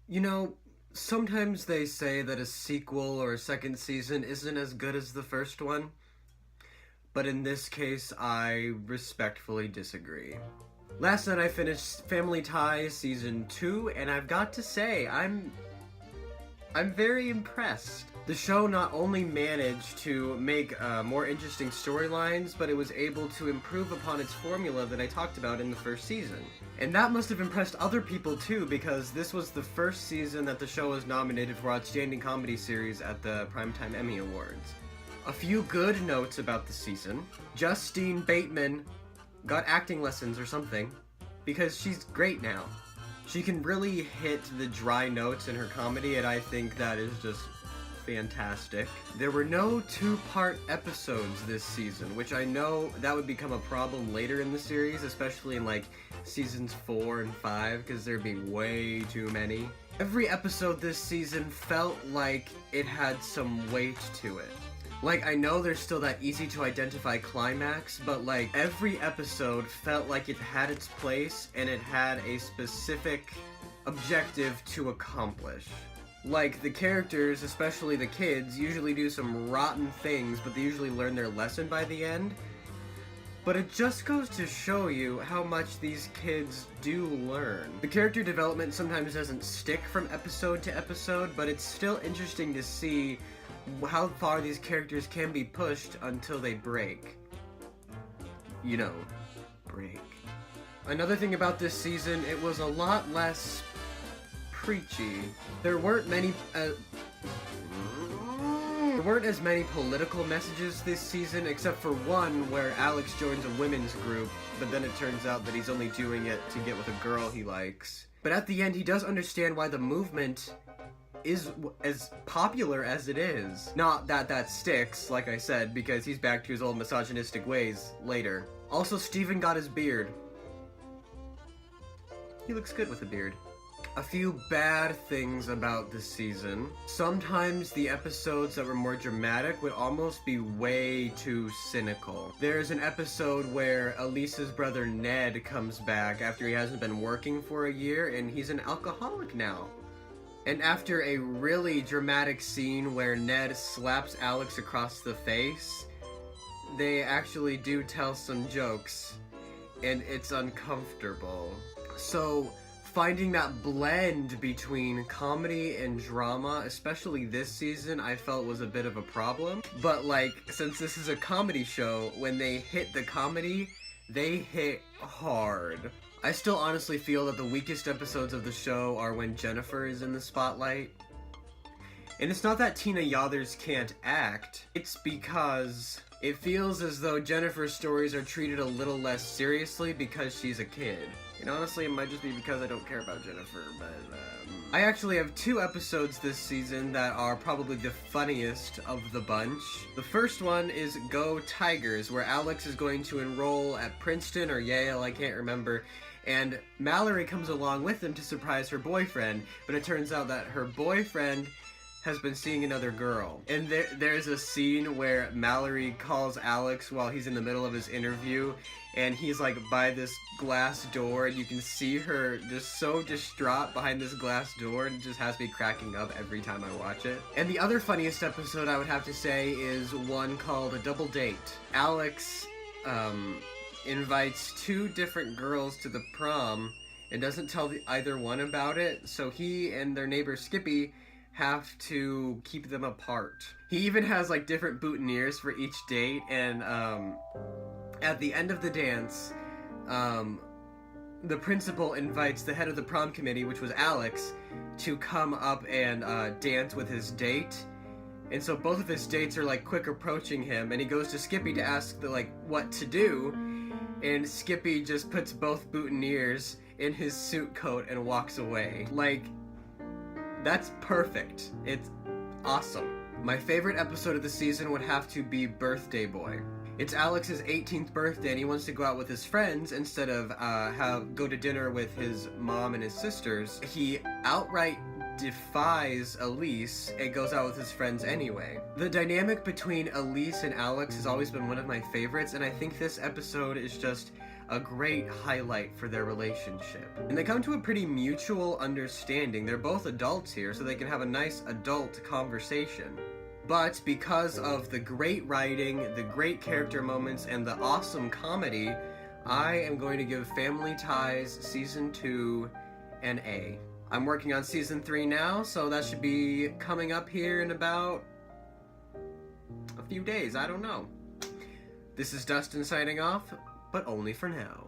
You know, sometimes they say that a sequel or a second season isn't as good as the first one, but in this case, I respectfully disagree. Last night I finished Family Ties Season 2, and I've got to say, I'm very impressed. The show not only managed to make more interesting storylines, but it was able to improve upon its formula that I talked about in the first season. And that must have impressed other people too, because this was the first season that the show was nominated for Outstanding Comedy Series at the Primetime Emmy Awards. A few good notes about the season. Justine Bateman got acting lessons or something, because she's great now. She can really hit the dry notes in her comedy, and I think that is just fantastic. There were no two-part episodes this season, which I know that would become a problem later in the series, especially in like seasons 4 and 5, because there'd be way too many. Every episode this season felt like it had some weight to it. Like, I know there's still that easy to identify climax, but like, every episode felt like it had its place and it had a specific objective to accomplish. Like, the characters, especially the kids, usually do some rotten things, but they usually learn their lesson by the end. But it just goes to show you how much these kids do learn. The character development sometimes doesn't stick from episode to episode, but it's still interesting to see how far these characters can be pushed until they break. You know, break. Another thing about this season, it was a lot less preachy. There weren't as many political messages this season, except for one where Alex joins a women's group, but then it turns out that he's only doing it to get with a girl he likes. But at the end, he does understand why the movement is as popular as it is. Not that that sticks, like I said, because he's back to his old misogynistic ways later. Also, Steven got his beard. He looks good with a beard. A few bad things about this season. Sometimes the episodes that were more dramatic would almost be way too cynical. There's an episode where Elisa's brother Ned comes back after he hasn't been working for a year, and he's an alcoholic now. And after a really dramatic scene where Ned slaps Alex across the face, they actually do tell some jokes, and it's uncomfortable. So, finding that blend between comedy and drama, especially this season, I felt was a bit of a problem. But like, since this is a comedy show, when they hit the comedy, they hit hard. I still honestly feel that the weakest episodes of the show are when Jennifer is in the spotlight. And it's not that Tina Yothers can't act, it's because it feels as though Jennifer's stories are treated a little less seriously because she's a kid. And honestly, it might just be because I don't care about Jennifer, but I actually have 2 episodes this season that are probably the funniest of the bunch. The first one is Go Tigers, where Alex is going to enroll at Princeton or Yale, I can't remember, and Mallory comes along with him to surprise her boyfriend, but it turns out that her boyfriend has been seeing another girl. And there's a scene where Mallory calls Alex while he's in the middle of his interview, and he's like by this glass door, and you can see her just so distraught behind this glass door, and it just has me cracking up every time I watch it. And the other funniest episode I would have to say is one called A Double Date. Alex invites 2 different girls to the prom and doesn't tell either one about it, so he and their neighbor Skippy have to keep them apart. He even has like different boutonnieres for each date, and at the end of the dance, the principal invites the head of the prom committee, which was Alex, to come up and dance with his date. And so both of his dates are like quick approaching him, and he goes to Skippy to ask what to do, and Skippy just puts both boutonnieres in his suit coat and walks away. Like, that's perfect. It's awesome. My favorite episode of the season would have to be Birthday Boy. It's Alex's 18th birthday, and he wants to go out with his friends instead of go to dinner with his mom and his sisters. He outright defies Elise and goes out with his friends anyway. The dynamic between Elise and Alex has always been one of my favorites, and I think this episode is just a great highlight for their relationship. And they come to a pretty mutual understanding. They're both adults here, so they can have a nice adult conversation. But because of the great writing, the great character moments, and the awesome comedy, I am going to give Family Ties Season 2 an A. I'm working on Season 3 now, so that should be coming up here in about a few days, I don't know. This is Dustin signing off, but only for now.